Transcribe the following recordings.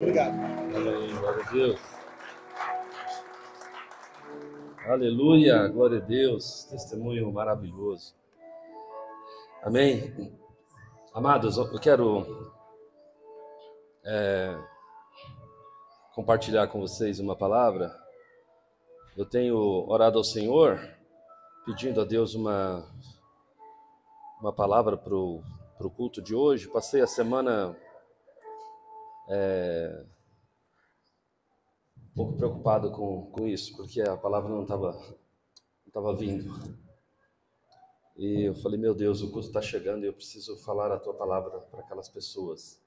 Obrigado. Amém, glória a Deus. Aleluia, glória a Deus. Testemunho maravilhoso. Amém. Amados, eu quero compartilhar com vocês uma palavra. Eu tenho orado ao Senhor, pedindo a Deus uma palavra para o culto de hoje. Passei a semana um pouco preocupado com isso, porque a palavra não estava vindo. E eu falei, meu Deus, o culto está chegando e eu preciso falar a tua palavra para aquelas pessoas.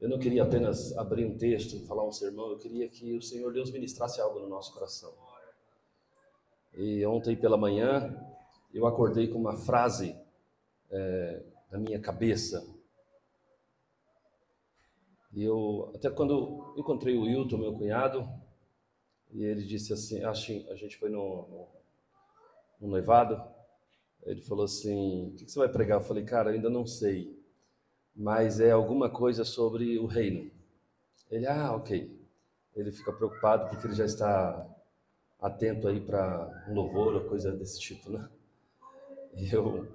Eu não queria apenas abrir um texto e falar um sermão, eu queria que o Senhor Deus ministrasse algo no nosso coração. E ontem pela manhã, eu acordei com uma frase na minha cabeça. E até quando eu encontrei o Wilton, meu cunhado, e ele disse assim, a gente foi no noivado, ele falou assim, o que você vai pregar? Eu falei, cara, eu ainda não sei, mas é alguma coisa sobre o reino. Ele, ok. Ele fica preocupado porque ele já está atento aí para um louvor ou coisa desse tipo, né? E eu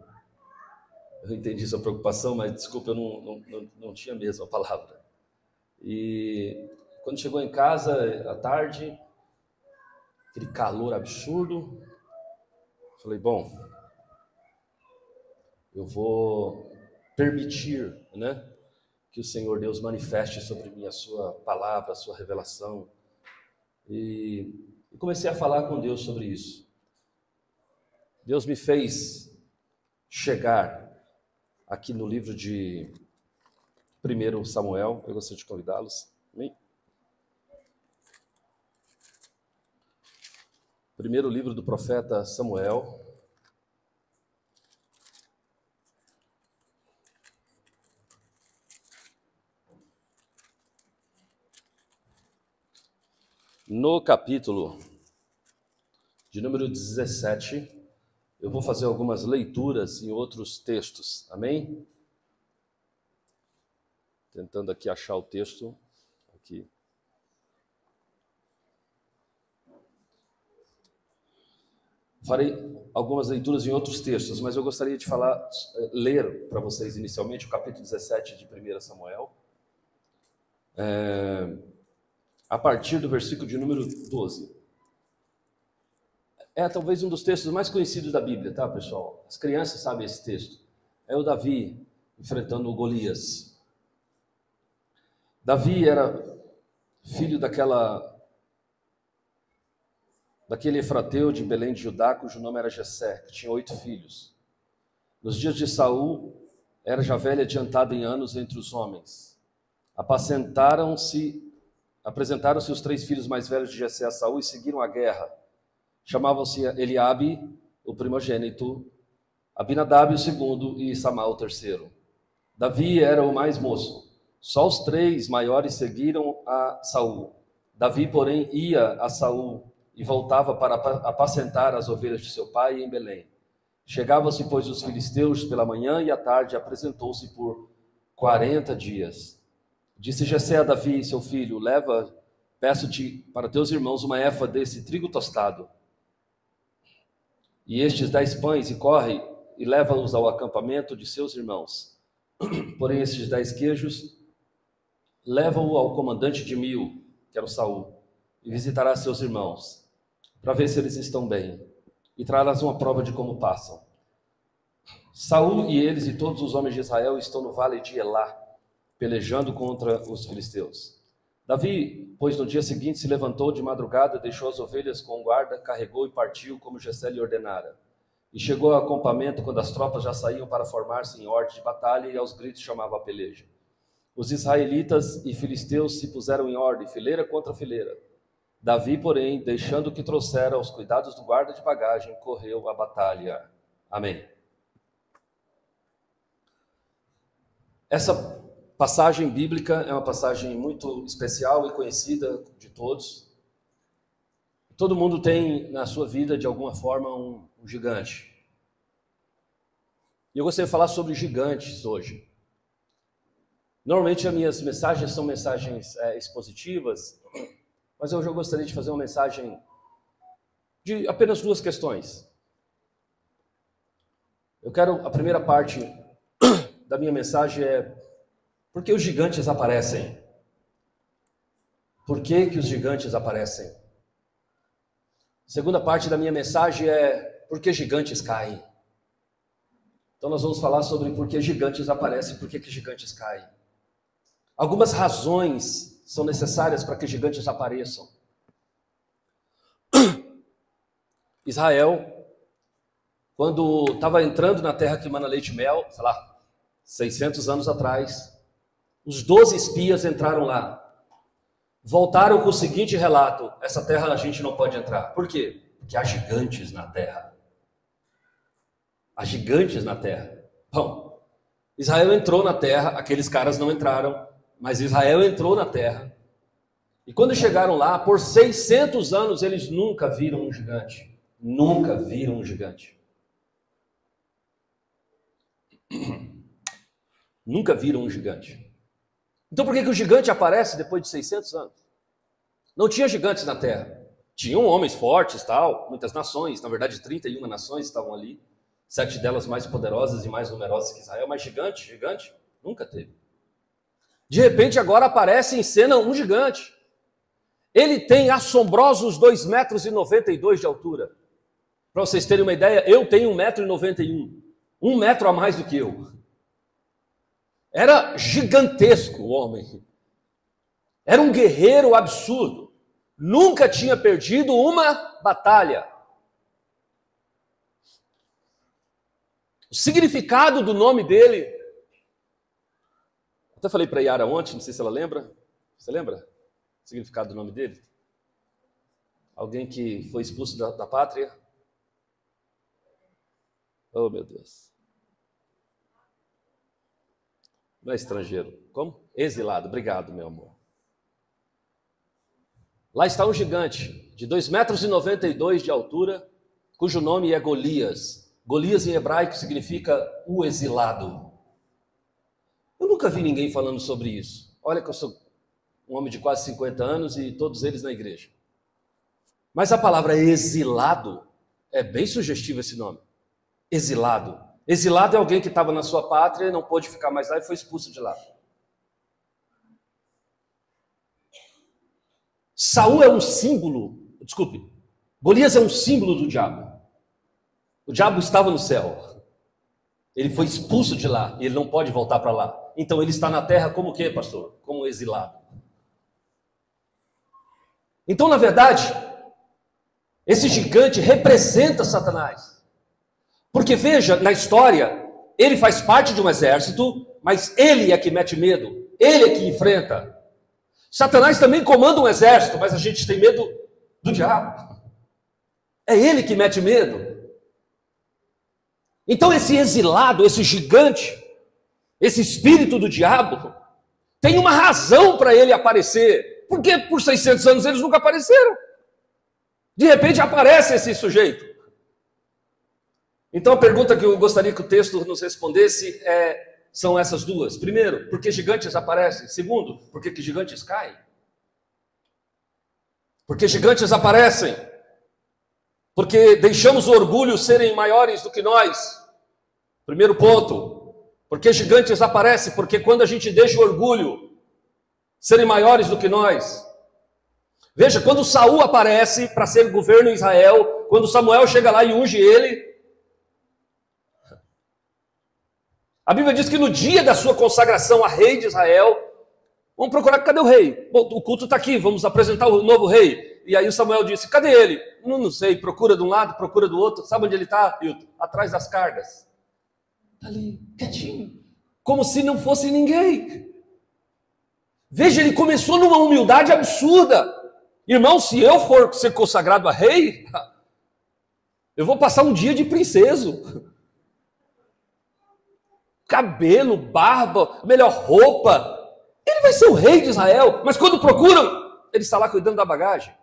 entendi sua preocupação, mas desculpa, eu não tinha mesmo a palavra. E quando chegou em casa, à tarde, aquele calor absurdo, falei, bom, eu vou permitir, né, que o Senhor Deus manifeste sobre mim a sua palavra, a sua revelação. E comecei a falar com Deus sobre isso. Deus me fez chegar aqui no livro de 1 Samuel, eu gostaria de convidá-los. Amém? Primeiro livro do profeta Samuel. No capítulo de número 17, eu vou fazer algumas leituras em outros textos. Amém? Tentando aqui achar o texto. Aqui. Farei algumas leituras em outros textos, mas eu gostaria de ler para vocês inicialmente o capítulo 17 de 1 Samuel, a partir do versículo de número 12. É talvez um dos textos mais conhecidos da Bíblia, tá, pessoal? As crianças sabem esse texto. É o Davi enfrentando o Golias. Davi era filho daquele efrateu de Belém de Judá, cujo nome era Jessé, que tinha 8 filhos. Nos dias de Saul, era já velho adiantado em anos entre os homens. Apresentaram-se os 3 filhos mais velhos de Jessé a Saul e seguiram a guerra. Chamavam-se Eliabe, o primogênito, Abinadab, o segundo, e Samá, o terceiro. Davi era o mais moço. Só os 3 maiores seguiram a Saul. Davi, porém, ia a Saul e voltava para apacentar as ovelhas de seu pai em Belém. Chegavam-se, pois, os filisteus pela manhã e à tarde, apresentou-se por 40 dias. Disse Jessé a Davi, seu filho, peço-te para teus irmãos uma efa desse trigo tostado, e estes 10 pães, e corre e leva-os ao acampamento de seus irmãos. Porém, estes 10 queijos, leva-o ao comandante de 1000, que era o Saul, e visitará seus irmãos, para ver se eles estão bem, e trarás uma prova de como passam. Saul e eles e todos os homens de Israel estão no vale de Elá, pelejando contra os filisteus. Davi, pois no dia seguinte se levantou de madrugada, deixou as ovelhas com guarda, carregou e partiu, como Jessé lhe ordenara. E chegou ao acampamento quando as tropas já saíam para formar-se em ordem de batalha, e aos gritos chamava a peleja. Os israelitas e filisteus se puseram em ordem, fileira contra fileira. Davi, porém, deixando o que trouxera aos cuidados do guarda de bagagem, correu à batalha. Amém. Essa passagem bíblica é uma passagem muito especial e conhecida de todos. Todo mundo tem na sua vida, de alguma forma, um gigante. E eu gostaria de falar sobre gigantes hoje. Normalmente as minhas mensagens são mensagens expositivas, mas hoje eu gostaria de fazer uma mensagem de apenas 2 questões. A primeira parte da minha mensagem é: por que os gigantes aparecem? Por que os gigantes aparecem? A segunda parte da minha mensagem é: por que gigantes caem? Então nós vamos falar sobre por que gigantes aparecem e por que gigantes caem. Algumas razões são necessárias para que gigantes apareçam. Israel, quando estava entrando na terra que emana leite e mel, 600 anos atrás, os 12 espias entraram lá. Voltaram com o seguinte relato: essa terra a gente não pode entrar. Por quê? Porque há gigantes na terra. Há gigantes na terra. Bom, Israel entrou na terra, aqueles caras não entraram, mas Israel entrou na terra. E quando chegaram lá, por 600 anos, eles nunca viram um gigante. Nunca viram um gigante. Nunca viram um gigante. Então por que o gigante aparece depois de 600 anos? Não tinha gigantes na terra. Tinham homens fortes, muitas nações, na verdade 31 nações estavam ali. 7 delas mais poderosas e mais numerosas que Israel, mas gigante, nunca teve. De repente agora aparece em cena um gigante. Ele tem assombrosos 2,92 metros de altura. Para vocês terem uma ideia, eu tenho 1,91 m. 1 metro a mais do que eu. Era gigantesco o homem. Era um guerreiro absurdo. Nunca tinha perdido uma batalha. O significado do nome dele, até falei para a Yara ontem, não sei se ela lembra. Você lembra o significado do nome dele? Alguém que foi expulso da pátria? Oh, meu Deus. Não é estrangeiro. Como? Exilado. Obrigado, meu amor. Lá está um gigante de 2,92 metros de altura, cujo nome é Golias. Golias em hebraico significa o exilado. Eu nunca vi ninguém falando sobre isso. Olha que eu sou um homem de quase 50 anos e todos eles na igreja. Mas a palavra exilado é bem sugestivo esse nome. Exilado. Exilado é alguém que estava na sua pátria e não pôde ficar mais lá e foi expulso de lá. Saul é um símbolo, Golias é um símbolo do diabo. O diabo estava no céu. Ele foi expulso de lá e ele não pode voltar para lá. Então ele está na terra como o quê, pastor? Como exilado. Então, na verdade, esse gigante representa Satanás. Porque veja, na história, ele faz parte de um exército, mas ele é que mete medo, ele é que enfrenta. Satanás também comanda um exército, mas a gente tem medo do diabo. É ele que mete medo. Então esse exilado, esse gigante, esse espírito do diabo, tem uma razão para ele aparecer. Porque por 600 anos eles nunca apareceram. De repente aparece esse sujeito. Então a pergunta que eu gostaria que o texto nos respondesse são essas duas. Primeiro, por que gigantes aparecem? Segundo, por que gigantes caem? Porque gigantes aparecem. Porque deixamos o orgulho serem maiores do que nós. Primeiro ponto. Porque gigantes aparecem? Porque quando a gente deixa o orgulho serem maiores do que nós. Veja, quando Saul aparece para ser governo em Israel, quando Samuel chega lá e unge ele, a Bíblia diz que no dia da sua consagração a rei de Israel, vamos procurar, cadê o rei? Bom, o culto está aqui, vamos apresentar o novo rei. E aí o Samuel disse, cadê ele? Não sei, procura de um lado, procura do outro. Sabe onde ele está, Hilton? Atrás das cargas. Está ali, quietinho. Como se não fosse ninguém. Veja, ele começou numa humildade absurda. Irmão, se eu for ser consagrado a rei, eu vou passar um dia de princeso. Cabelo, barba, melhor roupa. Ele vai ser o rei de Israel. Mas quando procuram, ele está lá cuidando da bagagem.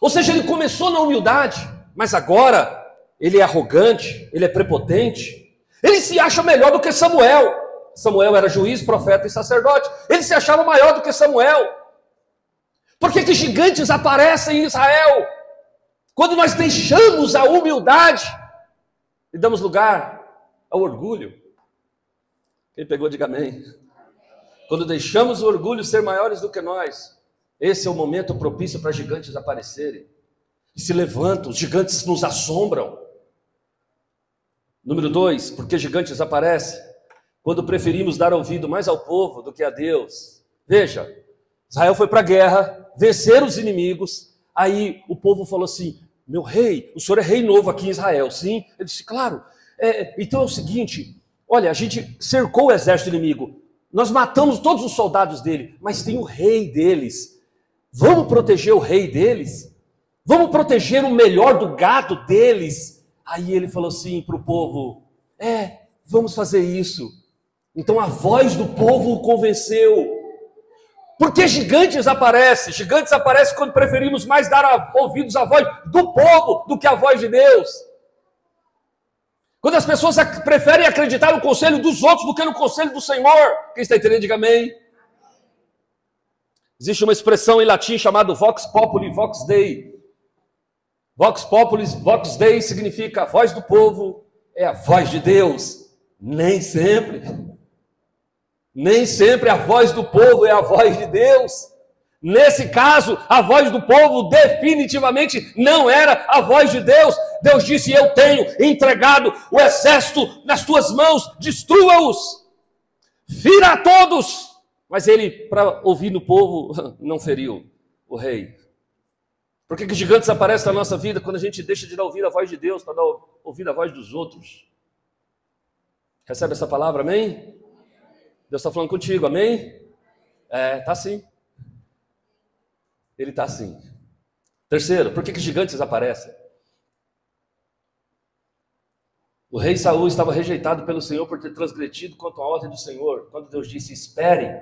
Ou seja, ele começou na humildade, mas agora ele é arrogante, ele é prepotente. Ele se acha melhor do que Samuel. Samuel era juiz, profeta e sacerdote. Ele se achava maior do que Samuel. Por que gigantes aparecem em Israel? Quando nós deixamos a humildade e damos lugar ao orgulho. Quem pegou, diga amém. Quando deixamos o orgulho ser maiores do que nós, esse é o momento propício para gigantes aparecerem. E se levantam, os gigantes nos assombram. Número 2, porque gigantes aparecem quando preferimos dar ouvido mais ao povo do que a Deus. Veja, Israel foi para a guerra, vencer os inimigos, aí o povo falou assim, meu rei, o senhor é rei novo aqui em Israel, sim? Ele disse, claro, então é o seguinte, olha, a gente cercou o exército inimigo, nós matamos todos os soldados dele, mas tem o rei deles, vamos proteger o rei deles? Vamos proteger o melhor do gado deles? Aí ele falou assim para o povo, vamos fazer isso. Então a voz do povo o convenceu. Porque gigantes aparecem? Gigantes aparecem quando preferimos mais dar ouvidos à voz do povo do que à voz de Deus. Quando as pessoas preferem acreditar no conselho dos outros do que no conselho do Senhor. Quem está entendendo, diga amém. Existe uma expressão em latim chamada vox populi, vox dei. Vox populi, vox dei significa a voz do povo é a voz de Deus. Nem sempre. Nem sempre a voz do povo é a voz de Deus. Nesse caso, a voz do povo definitivamente não era a voz de Deus. Deus disse, eu tenho entregado o exército nas tuas mãos, destrua-os, fira a todos. Mas ele, para ouvir no povo, não feriu o rei. Por que gigantes aparecem na nossa vida quando a gente deixa de dar ouvir a voz de Deus para dar ouvir a voz dos outros? Recebe essa palavra, amém? Deus está falando contigo, amém? Está sim. Ele está sim. Terceiro, por que gigantes aparecem? O rei Saul estava rejeitado pelo Senhor por ter transgredido quanto à ordem do Senhor. Quando Deus disse, espere.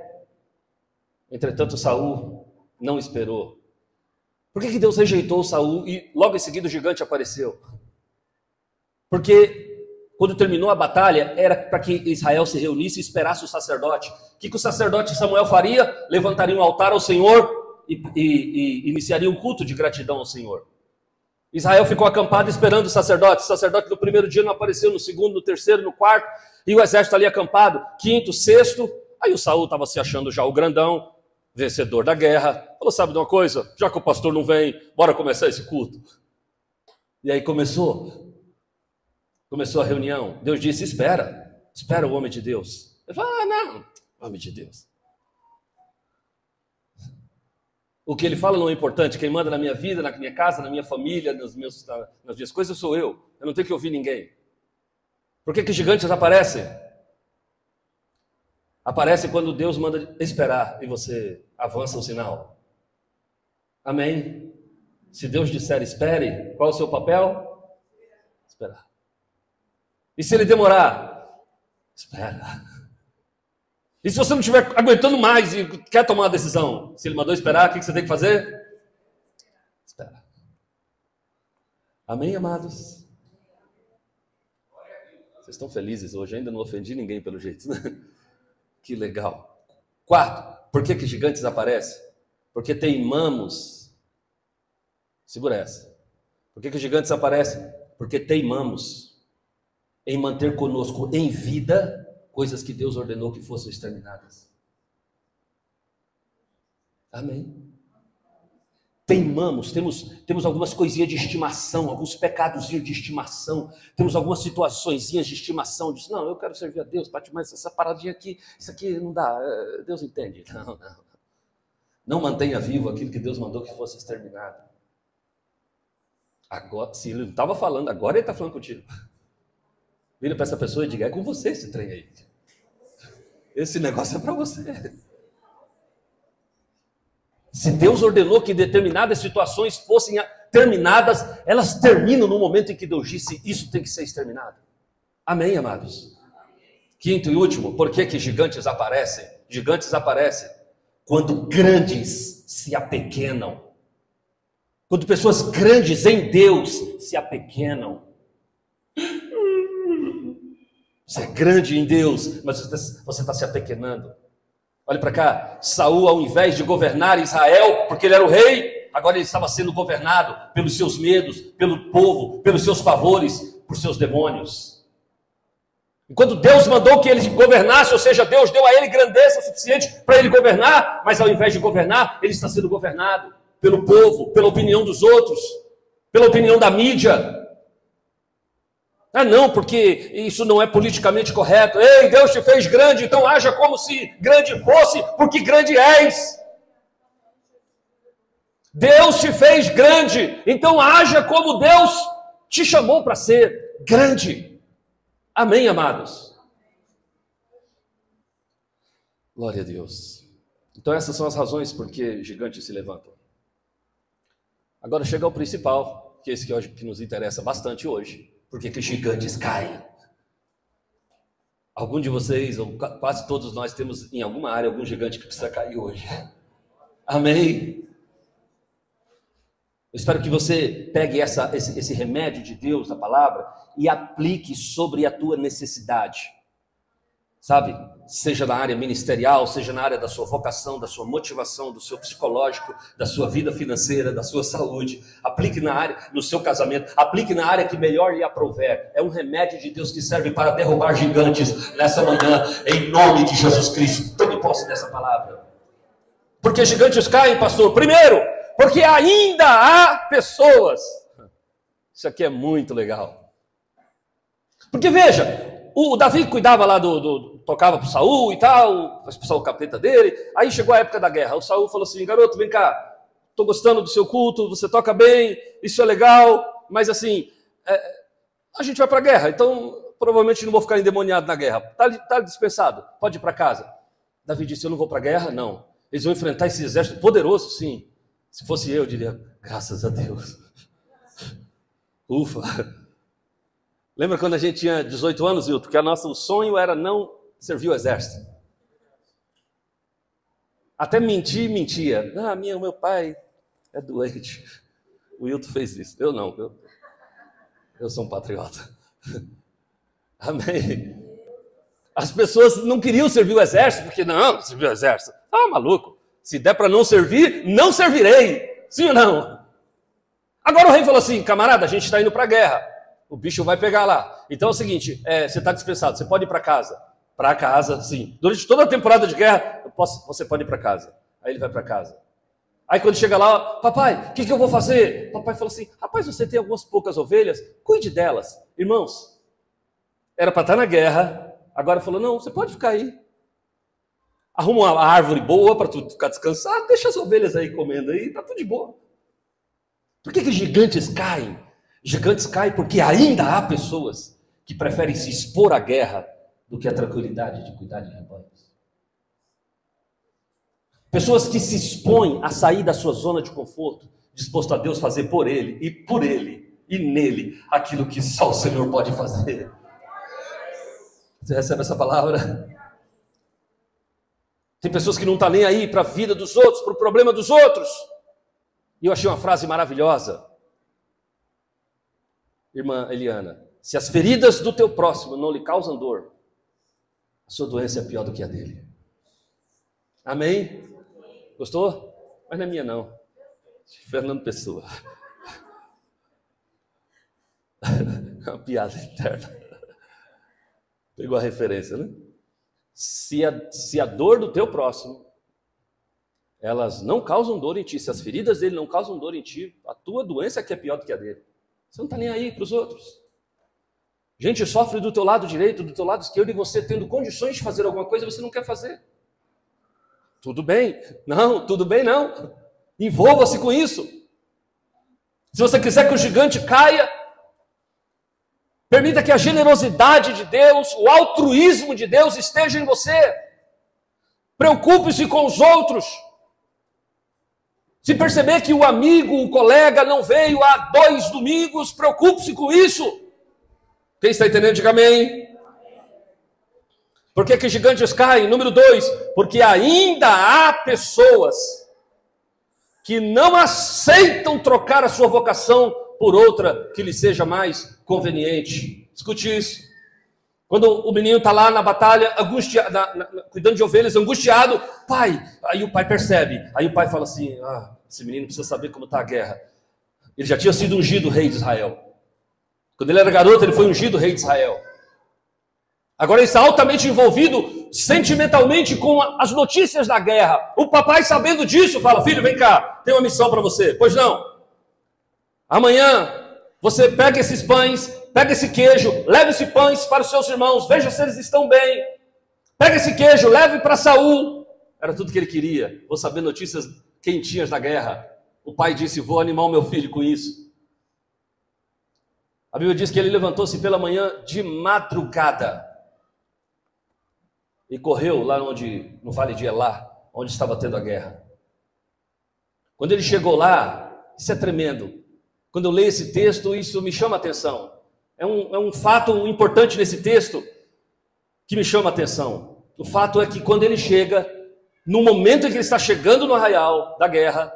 Entretanto, Saul não esperou. Por que Deus rejeitou Saul e logo em seguida o gigante apareceu? Porque quando terminou a batalha, era para que Israel se reunisse e esperasse o sacerdote. O que o sacerdote Samuel faria? Levantaria um altar ao Senhor e iniciaria um culto de gratidão ao Senhor. Israel ficou acampado esperando o sacerdote. O sacerdote no primeiro dia não apareceu, no segundo, no terceiro, no quarto. E o exército ali acampado, quinto, sexto. Aí o Saul estava se achando já o grandão, vencedor da guerra. Falou, sabe de uma coisa? Já que o pastor não vem, bora começar esse culto. E aí começou a reunião. Deus disse, espera o homem de Deus. Ele falou, não, homem de Deus. O que ele fala não é importante. Quem manda na minha vida, na minha casa, na minha família, nas minhas coisas sou eu. Eu não tenho que ouvir ninguém. Por que gigantes aparecem? Aparecem quando Deus manda esperar e você avança o sinal. Amém? Se Deus disser espere, qual é o seu papel? Esperar. E se ele demorar? Espera. E se você não estiver aguentando mais e quer tomar uma decisão? Se ele mandou esperar, o que você tem que fazer? Espera. Amém, amados? Vocês estão felizes hoje? Ainda não ofendi ninguém pelo jeito, né? Que legal. Quarto, por que gigantes aparecem? Porque teimamos. Segura essa. Por que gigantes aparecem? Porque teimamos em manter conosco em vida coisas que Deus ordenou que fossem exterminadas. Amém? Teimamos, temos algumas coisinhas de estimação, alguns pecadozinhos de estimação, temos algumas situaçõezinhas de estimação, diz, não, eu quero servir a Deus, Pati, mas essa paradinha aqui, isso aqui não dá, Deus entende. Não mantenha vivo aquilo que Deus mandou que fosse exterminado. Agora, se ele não estava falando, agora ele está falando contigo. Vira para essa pessoa e diga, é com você esse trem aí. Esse negócio é para você. Se Deus ordenou que determinadas situações fossem terminadas, elas terminam no momento em que Deus disse, isso tem que ser exterminado. Amém, amados? Quinto e último, por que gigantes aparecem? Gigantes aparecem quando grandes se apequenam. Quando pessoas grandes em Deus se apequenam. Você é grande em Deus, mas você está se apequenando. Olha para cá, Saul, ao invés de governar Israel, porque ele era o rei, agora ele estava sendo governado pelos seus medos, pelo povo, pelos seus favores, por seus demônios. Enquanto Deus mandou que ele governasse, ou seja, Deus deu a ele grandeza suficiente para ele governar, mas ao invés de governar, ele está sendo governado pelo povo, pela opinião dos outros, pela opinião da mídia. Ah, não, porque isso não é politicamente correto. Ei, Deus te fez grande, então haja como se grande fosse, porque grande és. Deus te fez grande, então haja como Deus te chamou para ser grande. Amém, amados? Glória a Deus. Então essas são as razões por que gigantes se levantam. Agora chega ao principal, que é esse que nos interessa bastante hoje. Por que gigantes caem? Algum de vocês, ou quase todos nós, temos em alguma área algum gigante que precisa cair hoje. Amém? Eu espero que você pegue esse remédio de Deus, da palavra, e aplique sobre a tua necessidade. Sabe? Seja na área ministerial, seja na área da sua vocação, da sua motivação, do seu psicológico, da sua vida financeira, da sua saúde. Aplique na área, no seu casamento, aplique na área que melhor lhe aprouver. É um remédio de Deus que serve para derrubar gigantes nessa manhã, em nome de Jesus Cristo. Tome posse dessa palavra. Porque gigantes caem, pastor? Primeiro, porque ainda há pessoas. Isso aqui é muito legal. Porque veja, o Davi cuidava lá tocava para o Saul e tal, expulsar o capeta dele. Aí chegou a época da guerra. O Saul falou assim: garoto, vem cá, estou gostando do seu culto, você toca bem, isso é legal, mas assim, a gente vai para a guerra, então provavelmente não vou ficar endemoniado na guerra. Tá dispensado, pode ir para casa. Davi disse: eu não vou para a guerra, não. Eles vão enfrentar esse exército poderoso, sim. Se fosse eu diria: graças a Deus. Ufa. Lembra quando a gente tinha 18 anos, Wilton, que o nosso sonho era não servir o exército? Até mentia. Ah, meu pai é doente. O Wilton fez isso. Eu não, eu sou um patriota. Amém. As pessoas não queriam servir o exército, porque não, servir o exército. Ah, maluco. Se der para não servir, não servirei. Sim ou não? Agora o rei falou assim: camarada, a gente está indo para a guerra. O bicho vai pegar lá. Então é o seguinte, você está dispensado, você pode ir para casa. Para casa, sim. Durante toda a temporada de guerra, você pode ir para casa. Aí ele vai para casa. Aí quando chega lá, papai, o que eu vou fazer? Papai falou assim: rapaz, você tem algumas poucas ovelhas, cuide delas. Irmãos, era para estar na guerra, agora falou: não, você pode ficar aí. Arruma uma árvore boa para tu ficar descansado, deixa as ovelhas aí comendo aí, tá tudo de boa. Por que gigantes caem? Gigantes caem porque ainda há pessoas que preferem se expor à guerra do que a tranquilidade de cuidar de rebanhos. Pessoas que se expõem a sair da sua zona de conforto, disposto a Deus fazer por ele e nele aquilo que só o Senhor pode fazer. Você recebe essa palavra? Tem pessoas que não estão nem aí para a vida dos outros, para o problema dos outros. E eu achei uma frase maravilhosa. Irmã Eliana, se as feridas do teu próximo não lhe causam dor, a sua doença é pior do que a dele. Amém? Gostou? Mas não é minha não. Fernando Pessoa. Uma piada interna. Pegou a referência, né? Se a dor do teu próximo, elas não causam dor em ti, se as feridas dele não causam dor em ti, a tua doença é que é pior do que a dele. Você não está nem aí para os outros. Gente sofre do teu lado direito, do teu lado esquerdo, e você tendo condições de fazer alguma coisa, você não quer fazer. Tudo bem? Não, tudo bem não. Envolva-se com isso. Se você quiser que o gigante caia, permita que a generosidade de Deus, o altruísmo de Deus esteja em você. Preocupe-se com os outros. Se perceber que o amigo, o colega não veio há 2 domingos, preocupe-se com isso. Quem está entendendo, diga amém. Por que gigantes caem? Número 2, porque ainda há pessoas que não aceitam trocar a sua vocação por outra que lhe seja mais conveniente. Escute isso. Quando o menino está lá na batalha, cuidando de ovelhas, angustiado, pai, aí o pai percebe, aí o pai fala assim, esse menino precisa saber como está a guerra. Ele já tinha sido ungido rei de Israel. Quando ele era garoto, ele foi ungido rei de Israel. Agora ele está altamente envolvido sentimentalmente com as notícias da guerra. O papai, sabendo disso, fala, filho, vem cá, tem uma missão para você. Pois não. Amanhã, você pega esses pães, pega esse queijo, leve esses pães para os seus irmãos, veja se eles estão bem. Pega esse queijo, leve para Saul. Era tudo que ele queria. Vou saber notícias quentinhas da guerra. O pai disse, vou animar o meu filho com isso. A Bíblia diz que ele levantou-se pela manhã de madrugada e correu lá no Vale de Elá, onde estava tendo a guerra. Quando ele chegou lá, isso é tremendo. Quando eu leio esse texto, isso me chama a atenção. É um fato importante nesse texto que me chama a atenção. O fato é que quando ele chega, no momento em que ele está chegando no arraial da guerra,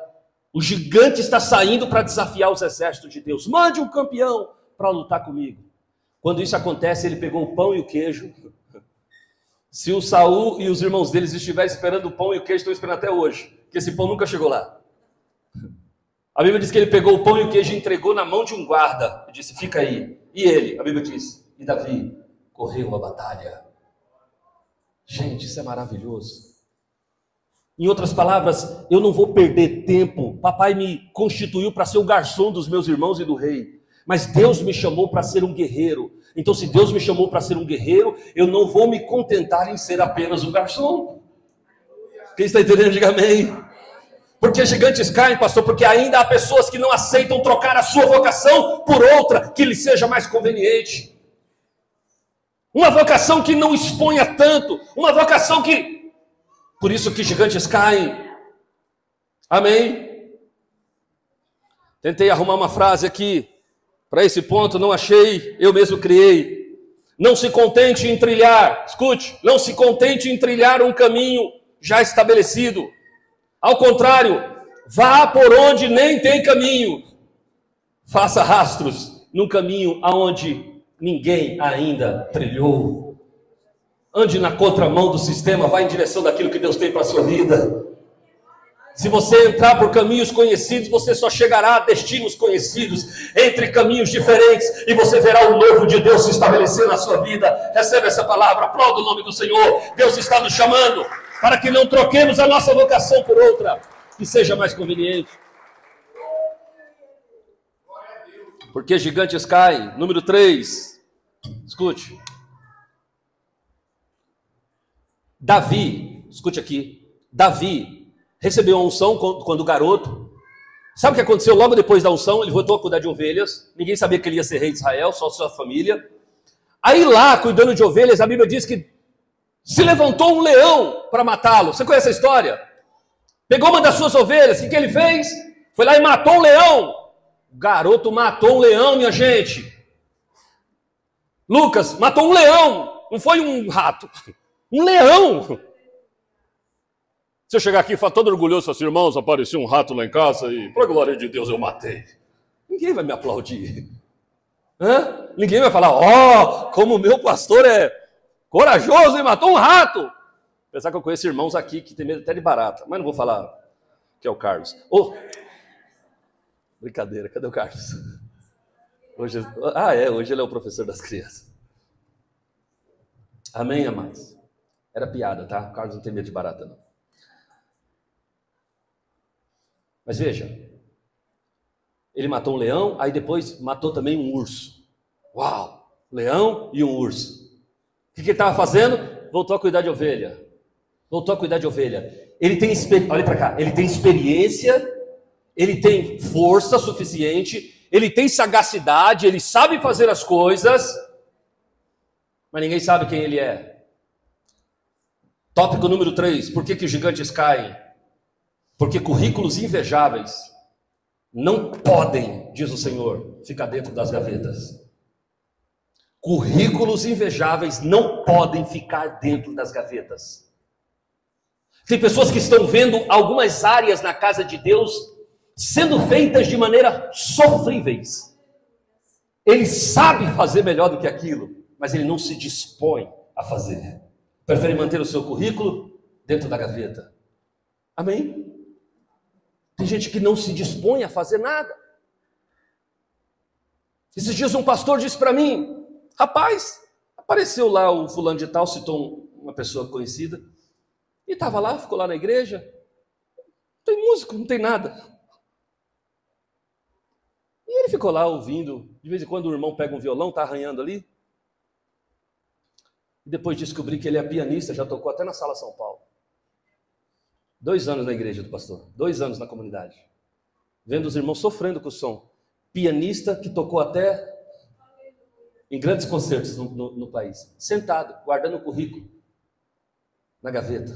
o gigante está saindo para desafiar os exércitos de Deus. Mande um campeão para lutar comigo. Quando isso acontece, ele pegou o pão e o queijo. Se o Saul e os irmãos deles estiverem esperando o pão e o queijo, estão esperando até hoje, porque esse pão nunca chegou lá. A Bíblia diz que ele pegou o pão e o queijo e entregou na mão de um guarda e disse, fica aí. E ele, a Bíblia diz, e Davi correu a batalha. Gente, isso é maravilhoso. Em outras palavras, eu não vou perder tempo. Papai me constituiu para ser o garçom dos meus irmãos e do rei. Mas Deus me chamou para ser um guerreiro. Então, se Deus me chamou para ser um guerreiro, eu não vou me contentar em ser apenas um garçom. Quem está entendendo, diga amém. Porque gigantes caem, pastor, porque ainda há pessoas que não aceitam trocar a sua vocação por outra que lhe seja mais conveniente. Uma vocação que não exponha tanto, uma vocação que... Por isso que gigantes caem. Amém? Tentei arrumar uma frase aqui, para esse ponto, não achei, eu mesmo criei. Não se contente em trilhar, escute, não se contente em trilhar um caminho já estabelecido. Ao contrário, vá por onde nem tem caminho. Faça rastros num caminho aonde ninguém ainda trilhou. Ande na contramão do sistema, vá em direção daquilo que Deus tem para a sua vida. Se você entrar por caminhos conhecidos, você só chegará a destinos conhecidos, entre caminhos diferentes, e você verá o novo de Deus se estabelecer na sua vida. Recebe essa palavra, aplauda o nome do Senhor. Deus está nos chamando para que não troquemos a nossa vocação por outra, que seja mais conveniente. Porque gigantes caem. Número 3, escute. Davi, escute aqui, Davi recebeu a unção quando garoto. Sabe o que aconteceu logo depois da unção? Ele voltou a cuidar de ovelhas. Ninguém sabia que ele ia ser rei de Israel, só sua família. Aí lá, cuidando de ovelhas, a Bíblia diz que se levantou um leão para matá-lo. Você conhece a história? Pegou uma das suas ovelhas, o que ele fez? Foi lá e matou um leão. O garoto matou um leão, minha gente. Lucas matou um leão, não foi um rato. Um leão. Se eu chegar aqui e falar todo orgulhoso, assim, irmãos, apareceu um rato lá em casa e, por glória de Deus, eu matei. Ninguém vai me aplaudir. Ninguém vai falar, como o meu pastor é corajoso e matou um rato. Apesar que eu conheço irmãos aqui que tem medo até de barata, mas não vou falar que é o Carlos. Brincadeira, cadê o Carlos? Hoje ele é o professor das crianças. Amém, amados? Era piada, tá? O Carlos não tem medo de barata, não. Mas veja, ele matou um leão, aí depois matou também um urso. Uau! Leão e um urso. O que ele estava fazendo? Voltou a cuidar de ovelha. Ele tem olha para cá, ele tem experiência, ele tem força suficiente, ele tem sagacidade, ele sabe fazer as coisas, mas ninguém sabe quem ele é. Tópico número 3, por que os gigantes caem? Porque currículos invejáveis não podem, diz o Senhor, ficar dentro das gavetas. Currículos invejáveis não podem ficar dentro das gavetas. Tem pessoas que estão vendo algumas áreas na casa de Deus sendo feitas de maneira sofríveis. Ele sabe fazer melhor do que aquilo, mas ele não se dispõe a fazer. Prefere manter o seu currículo dentro da gaveta. Amém? Tem gente que não se dispõe a fazer nada. Esses dias um pastor disse para mim: rapaz, apareceu lá o fulano de tal, citou uma pessoa conhecida, e estava lá, ficou lá na igreja. Não tem músico, não tem nada. E ele ficou lá ouvindo. De vez em quando o irmão pega um violão, está arranhando ali. E depois descobri que ele é pianista, já tocou até na Sala São Paulo. 2 anos na igreja do pastor, 2 anos na comunidade. Vendo os irmãos sofrendo com o som. Pianista que tocou até em grandes concertos no país. Sentado, guardando o currículo na gaveta.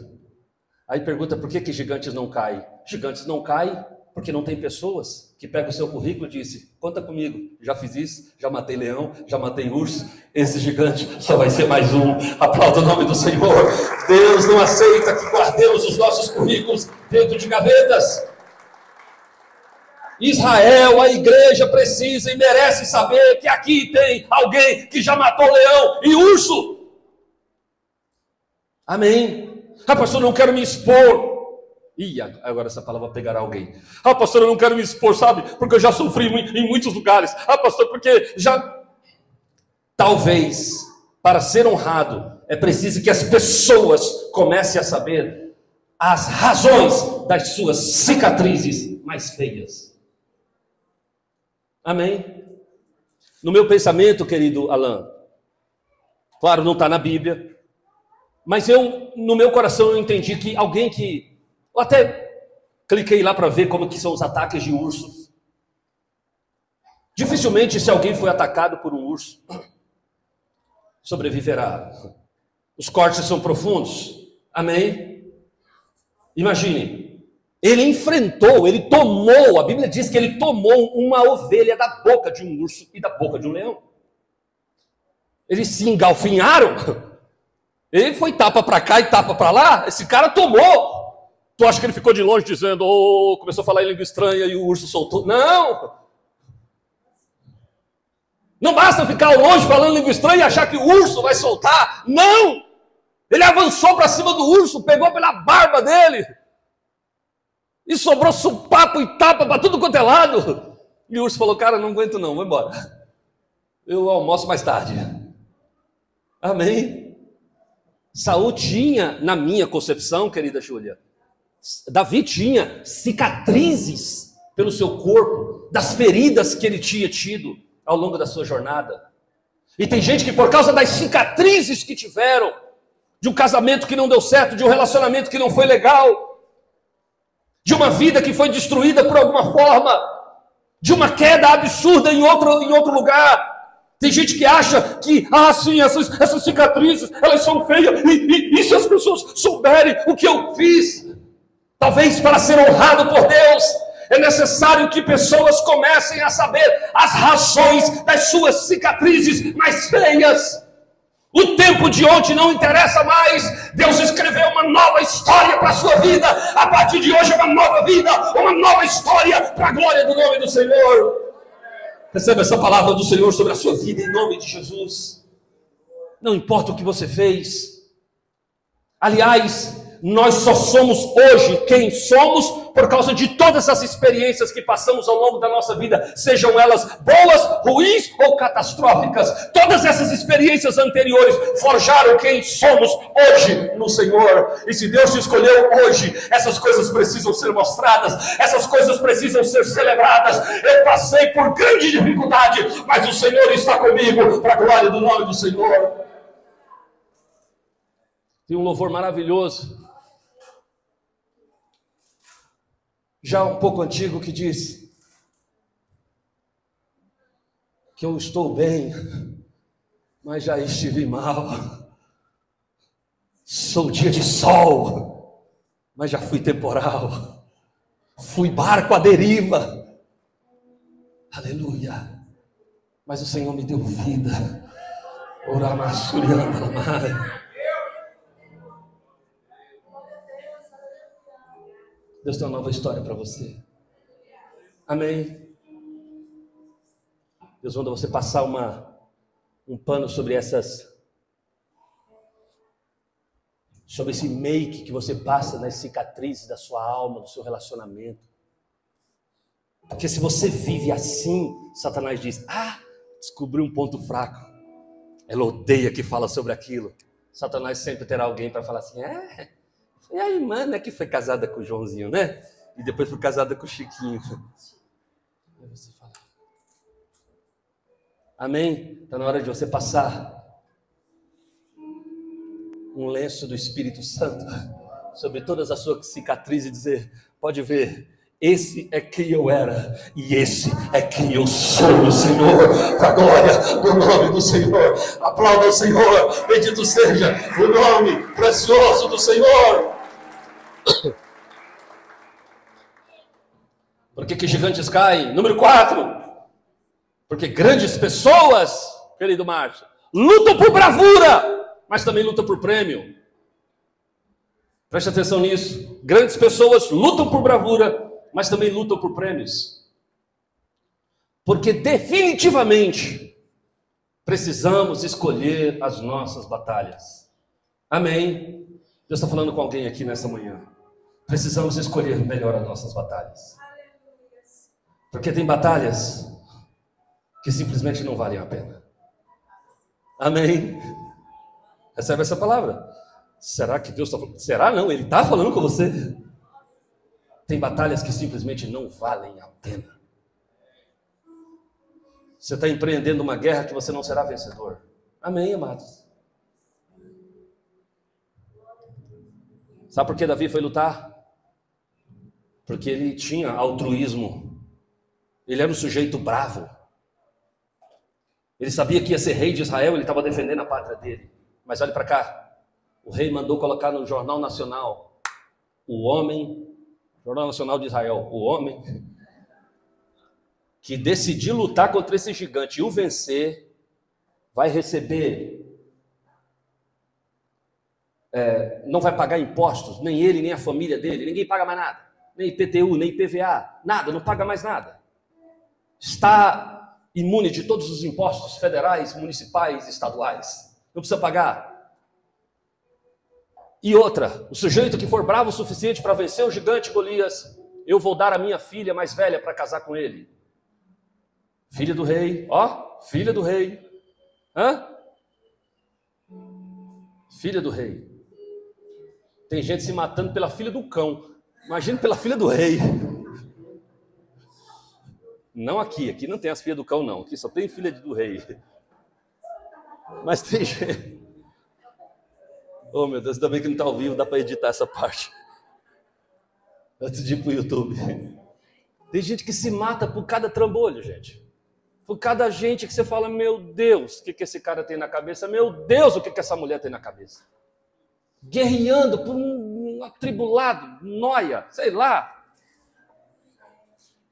Aí pergunta por que gigantes não caem. Gigantes não caem porque não tem pessoas que pegam o seu currículo e dizem: conta comigo, já fiz isso, já matei leão, já matei urso, esse gigante só vai ser mais um. Aplauda o nome do Senhor. Deus não aceita que guardemos os nossos currículos dentro de gavetas. Israel, a igreja precisa e merece saber que aqui tem alguém que já matou leão e urso. Amém. Ah, pastor, eu não quero me expor. Ih, agora essa palavra pegará alguém. Ah, pastor, eu não quero me expor, sabe? Porque eu já sofri em muitos lugares. Ah, pastor, porque já... Talvez, para ser honrado, é preciso que as pessoas comecem a saber as razões das suas cicatrizes mais feias. Amém? No meu pensamento, querido Alain, claro, não está na Bíblia, mas no meu coração, eu entendi que alguém que... Eu até cliquei lá para ver como que são os ataques de ursos. Dificilmente, se alguém foi atacado por um urso, sobreviverá. Os cortes são profundos. Amém? Imagine. Ele enfrentou, ele tomou, a Bíblia diz que ele tomou uma ovelha da boca de um urso e da boca de um leão. Eles se engalfinharam. Ele foi tapa para cá e tapa para lá. Esse cara tomou. Tu acha que ele ficou de longe dizendo, começou a falar em língua estranha e o urso soltou? Não. Não basta ficar longe falando língua estranha e achar que o urso vai soltar. Não. Ele avançou para cima do urso, pegou pela barba dele. E sobrou supapo e tapa para tudo quanto é lado. E o urso falou: cara, não aguento não, vou embora. Eu almoço mais tarde. Amém? Saul tinha, na minha concepção, querida Júlia, Davi tinha cicatrizes pelo seu corpo, das feridas que ele tinha tido ao longo da sua jornada. E tem gente que por causa das cicatrizes que tiveram, de um casamento que não deu certo, de um relacionamento que não foi legal, de uma vida que foi destruída por alguma forma, de uma queda absurda em outro lugar. Tem gente que acha que, sim, essas cicatrizes, elas são feias, e se as pessoas souberem o que eu fiz? Talvez para ser honrado por Deus, é necessário que pessoas comecem a saber as razões das suas cicatrizes mais feias. O tempo de ontem não interessa mais. Deus escreveu uma nova história para a sua vida. A partir de hoje é uma nova vida, uma nova história para a glória do nome do Senhor. Receba essa palavra do Senhor sobre a sua vida em nome de Jesus. Não importa o que você fez. Aliás, nós só somos hoje quem somos por causa de todas as experiências que passamos ao longo da nossa vida, sejam elas boas, ruins ou catastróficas. Todas essas experiências anteriores forjaram quem somos hoje no Senhor. E se Deus te escolheu hoje, essas coisas precisam ser mostradas, essas coisas precisam ser celebradas. Eu passei por grande dificuldade, mas o Senhor está comigo para a glória do nome do Senhor. Tem um louvor maravilhoso, já um pouco antigo, que diz que eu estou bem, mas já estive mal. Sou dia de sol, mas já fui temporal. Fui barco à deriva. Aleluia. Mas o Senhor me deu vida. Deus tem uma nova história para você. Amém. Deus manda você passar uma um pano sobre esse make que você passa nas cicatrizes da sua alma, do seu relacionamento. Porque se você vive assim, Satanás diz, descobriu um ponto fraco. Ela odeia que fala sobre aquilo. Satanás sempre terá alguém para falar assim, e a irmã, né, que foi casada com o Joãozinho, né? E depois foi casada com o Chiquinho. Aí você fala, amém? Está na hora de você passar um lenço do Espírito Santo sobre todas as suas cicatrizes e dizer, pode ver, esse é quem eu era e esse é quem eu sou, Senhor, para a glória do nome do Senhor. Aplauda o Senhor, bendito seja o nome precioso do Senhor. Por que gigantes caem? Número 4, porque grandes pessoas, querido Márcio, lutam por bravura, mas também lutam por prêmio. Preste atenção nisso. Grandes pessoas lutam por bravura, mas também lutam por prêmios. Porque definitivamente precisamos escolher as nossas batalhas. Amém? Deus está falando com alguém aqui nessa manhã. Precisamos escolher melhor as nossas batalhas. Porque tem batalhas que simplesmente não valem a pena. Amém? Recebe essa palavra? Será que Deus está falando? Será não? Ele está falando com você? Tem batalhas que simplesmente não valem a pena. Você está empreendendo uma guerra que você não será vencedor. Amém, amados? Sabe por que Davi foi lutar? Porque ele tinha altruísmo. Ele era um sujeito bravo. Ele sabia que ia ser rei de Israel, ele estava defendendo a pátria dele. Mas olhe para cá. O rei mandou colocar no Jornal Nacional Jornal Nacional de Israel, o homem que decidiu lutar contra esse gigante e o vencer, vai receber, não vai pagar impostos, nem ele, nem a família dele, ninguém paga mais nada, nem IPTU, nem IPVA, nada, não paga mais nada. Está imune de todos os impostos federais, municipais, estaduais, não precisa pagar. E outra, o sujeito que for bravo o suficiente para vencer o gigante Golias, eu vou dar a minha filha mais velha para casar com ele. Filha do rei, filha do rei. Filha do rei. Tem gente se matando pela filha do cão. Imagina pela filha do rei. Não aqui não tem as filhas do cão não, aqui só tem filha do rei. Mas tem gente... Oh, meu Deus, ainda bem que não está ao vivo, dá para editar essa parte. Antes de ir para o YouTube. Tem gente que se mata por cada trambolho, gente. Por cada gente que você fala, meu Deus, o que esse cara tem na cabeça? Meu Deus, o que essa mulher tem na cabeça? Guerreando por um atribulado, noia, sei lá.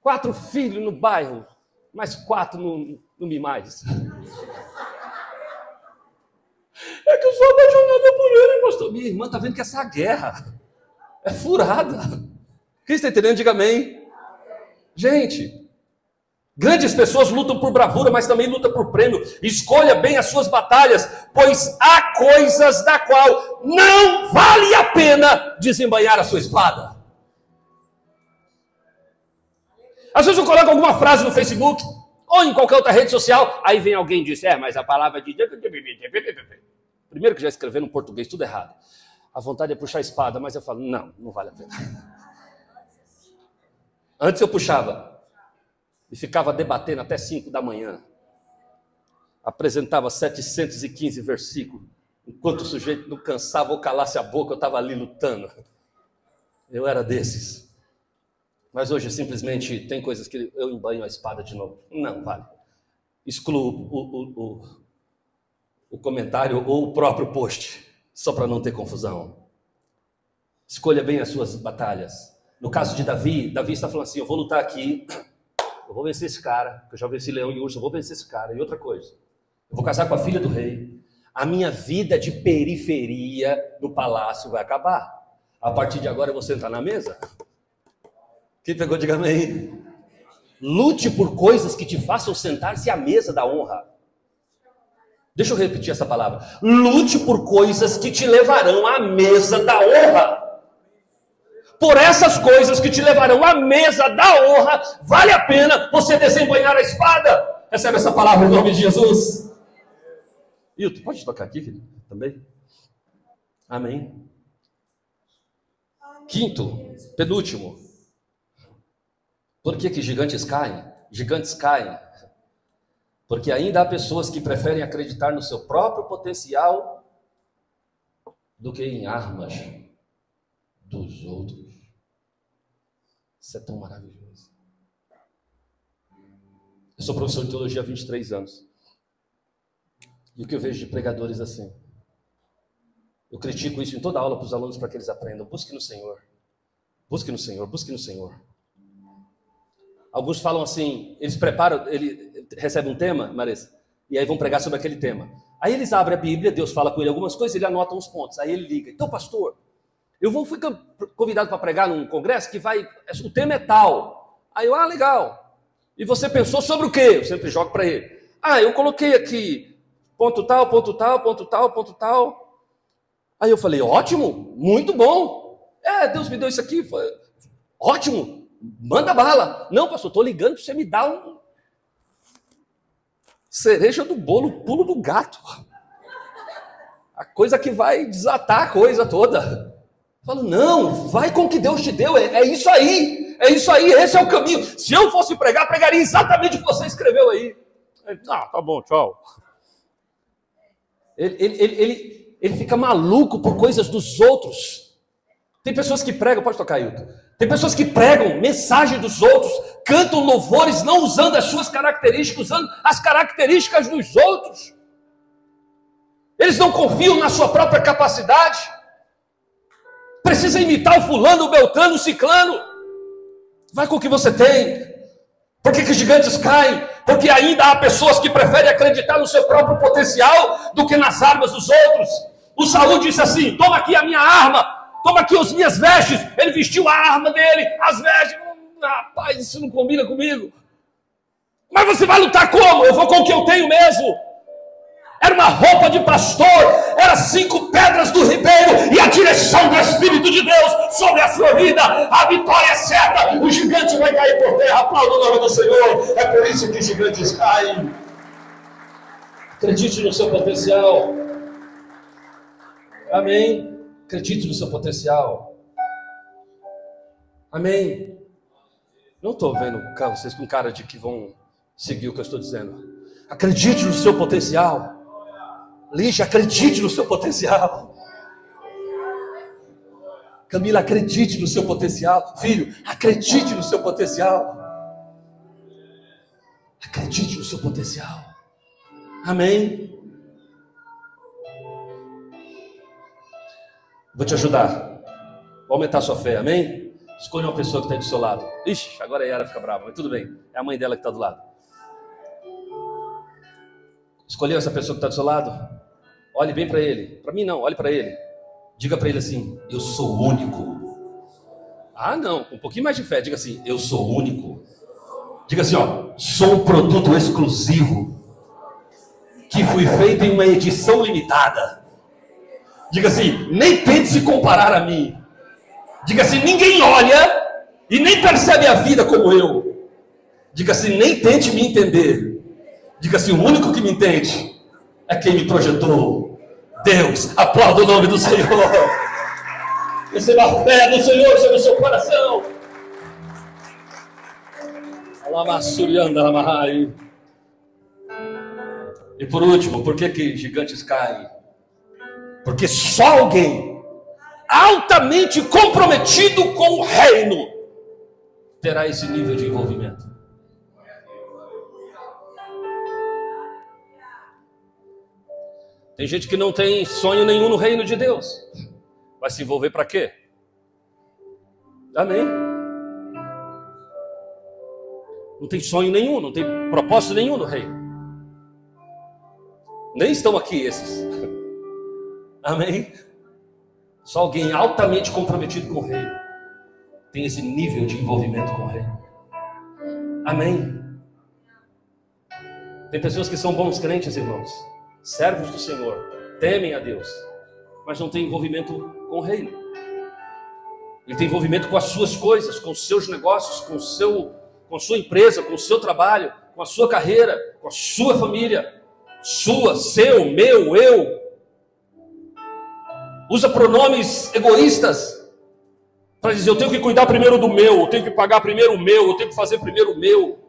4 filhos no bairro, mais 4 no Mimais. É que eu sou apaixonada por ele, pastor. Minha irmã está vendo que essa guerra é furada. Quem está entendendo? Diga amém. Gente, grandes pessoas lutam por bravura, mas também lutam por prêmio. Escolha bem as suas batalhas, pois há coisas da qual não vale a pena desembainhar a sua espada. Às vezes eu coloco alguma frase no Facebook ou em qualquer outra rede social, aí vem alguém e diz, mas a palavra de Deus... Primeiro que já escrevendo em português tudo errado. A vontade é puxar a espada, mas eu falo, não vale a pena. Antes eu puxava e ficava debatendo até 5 da manhã. Apresentava 715 versículos. Enquanto o sujeito não cansava ou calasse a boca, eu estava ali lutando. Eu era desses. Mas hoje simplesmente tem coisas que eu embanho a espada de novo. Não vale. Excluo o comentário ou o próprio post, só para não ter confusão. Escolha bem as suas batalhas. No caso de Davi está falando assim, eu vou lutar aqui, eu vou vencer esse cara, eu já venci leão e urso, eu vou vencer esse cara. E outra coisa, eu vou casar com a filha do rei. A minha vida de periferia do palácio vai acabar. A partir de agora eu vou sentar na mesa. Quem pegou, diga amém. Lute por coisas que te façam sentar-se à mesa da honra. Deixa eu repetir essa palavra. Lute por coisas que te levarão à mesa da honra. Por essas coisas que te levarão à mesa da honra, vale a pena você desembanhar a espada. Recebe essa palavra em nome de Jesus. Hilton, pode tocar aqui, querido? Também? Amém. Quinto, penúltimo. Por que gigantes caem? Gigantes caem porque ainda há pessoas que preferem acreditar no seu próprio potencial do que em armas dos outros. Isso é tão maravilhoso. Eu sou professor de teologia há 23 anos. E o que eu vejo de pregadores assim? Eu critico isso em toda aula para os alunos, para que eles aprendam. Busque no Senhor. Busque no Senhor, busque no Senhor. Alguns falam assim, eles preparam, ele recebe um tema, Marisa, e aí vão pregar sobre aquele tema. Aí eles abrem a Bíblia, Deus fala com ele algumas coisas, ele anota uns pontos. Aí ele liga. Então, pastor, fui convidado para pregar num congresso que o tema é tal. Aí eu, legal. E você pensou sobre o quê? Eu sempre jogo para ele. Eu coloquei aqui, ponto tal, ponto tal, ponto tal, ponto tal. Aí eu falei, ótimo, muito bom. Deus me deu isso aqui, foi ótimo, manda bala. Não, pastor, estou ligando para você me dar um cereja do bolo, pulo do gato. A coisa que vai desatar a coisa toda. Eu falo, não, vai com o que Deus te deu, é isso aí, esse é o caminho. Se eu fosse pregar, pregaria exatamente o que você escreveu aí. Tá bom, tchau. Ele fica maluco por coisas dos outros. Tem pessoas que pregam, pode tocar, Hilton. Tem pessoas que pregam mensagem dos outros, cantam louvores não usando as suas características, usando as características dos outros. Eles não confiam na sua própria capacidade. Precisa imitar o fulano, o beltrano, o ciclano. Vai com o que você tem. Por que gigantes caem? Porque ainda há pessoas que preferem acreditar no seu próprio potencial do que nas armas dos outros. O Saul disse assim, toma aqui a minha arma, toma aqui as minhas vestes. Ele vestiu a arma dele, as vestes. Rapaz, isso não combina comigo. Mas você vai lutar como? Eu vou com o que eu tenho mesmo. Era uma roupa de pastor, era 5 pedras do ribeiro e a direção do Espírito de Deus sobre a sua vida. A vitória é certa, o gigante vai cair por terra. Aplauda o nome do Senhor. É por isso que os gigantes caem. Acredite no seu potencial. Amém. Acredite no seu potencial. Amém. Não estou vendo vocês com cara de que vão seguir o que eu estou dizendo. Acredite no seu potencial. Lígia, acredite no seu potencial. Camila, acredite no seu potencial. Filho, acredite no seu potencial. Acredite no seu potencial. Amém. Vou te ajudar. Vou aumentar a sua fé, amém? Escolha uma pessoa que está aí do seu lado. Ixi, agora a Yara fica brava, mas tudo bem. É a mãe dela que está do lado. Escolheu essa pessoa que está do seu lado? Olhe bem para ele. Para mim não, olhe para ele. Diga para ele assim, eu sou único. Não, com um pouquinho mais de fé. Diga assim, eu sou único. Diga assim, sou um produto exclusivo que fui feito em uma edição limitada. Diga assim, nem tente se comparar a mim. Diga assim, ninguém olha e nem percebe a vida como eu. Diga assim, nem tente me entender. Diga assim, o único que me entende é quem me projetou. Deus, aplauda o nome do Senhor. Receba a fé do Senhor sobre o seu coração. E por último, por que gigantes caem? Porque só alguém altamente comprometido com o reino terá esse nível de envolvimento. Tem gente que não tem sonho nenhum no reino de Deus. Vai se envolver para quê? Amém? Não tem sonho nenhum, não tem propósito nenhum no reino. Nem estão aqui esses. Amém? Só alguém altamente comprometido com o reino tem esse nível de envolvimento com o reino. Amém? Tem pessoas que são bons crentes, irmãos. servos do Senhor, temem a Deus, mas não tem envolvimento com o reino. Ele tem envolvimento com as suas coisas, com os seus negócios, com a sua empresa, com o seu trabalho, com a sua carreira, com a sua família, seu, meu, eu. Usa pronomes egoístas para dizer: eu tenho que cuidar primeiro do meu, eu tenho que pagar primeiro o meu, eu tenho que fazer primeiro o meu.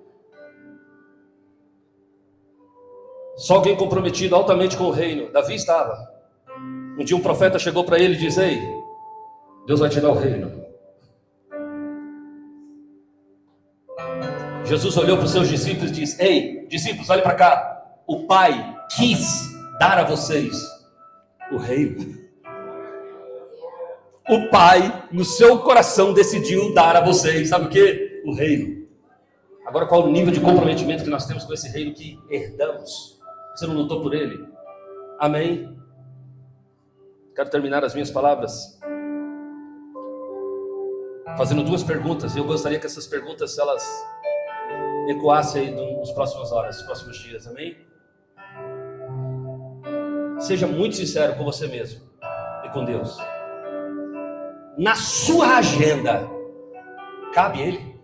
Só alguém comprometido altamente com o reino. Davi estava. Um dia um profeta chegou para ele e disse: ei, Deus vai te dar o reino. Jesus olhou para os seus discípulos e disse: ei, discípulos, olhem para cá. O Pai quis dar a vocês o reino. O Pai, no seu coração, decidiu dar a vocês, sabe o que? O reino. Agora, qual o nível de comprometimento que nós temos com esse reino que herdamos? Você não lutou por ele? Amém? Quero terminar as minhas palavras fazendo duas perguntas, e eu gostaria que essas perguntas elas ecoassem aí nos próximas horas, nos próximos dias. Amém? Seja muito sincero com você mesmo e com Deus. Na sua agenda, cabe Ele?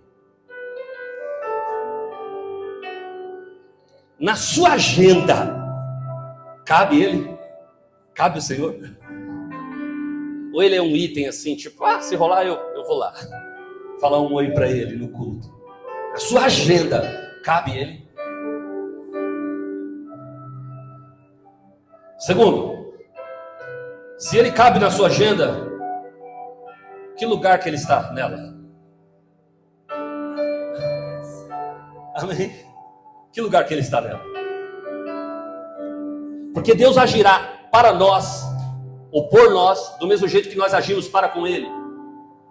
Na sua agenda, cabe Ele? Cabe o Senhor? Ou Ele é um item assim, tipo, se rolar eu vou lá falar um oi para Ele no culto. Na sua agenda, cabe Ele? Segundo, se Ele cabe na sua agenda, que lugar que Ele está nela? Amém? Que lugar que Ele está nela? Porque Deus agirá para nós, ou por nós, do mesmo jeito que nós agimos para com Ele.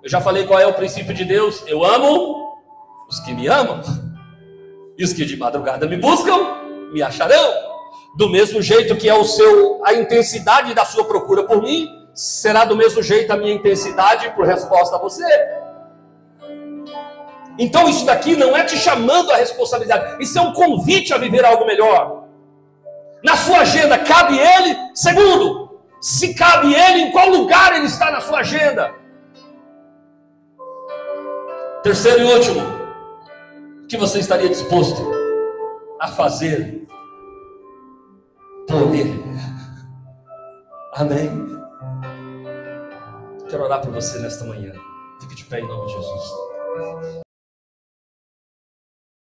Eu já falei qual é o princípio de Deus. Eu amo os que me amam, e os que de madrugada me buscam, me acharão. Do mesmo jeito que é a intensidade da sua procura por mim, será do mesmo jeito a minha intensidade por resposta a você. Então isso daqui não é te chamando a responsabilidade, isso é um convite a viver algo melhor. Na sua agenda cabe Ele? Segundo, se cabe Ele, em qual lugar Ele está na sua agenda? Terceiro e último, o que você estaria disposto a fazer por Ele? Amém? Quero orar por você nesta manhã. Fique de pé em nome de Jesus.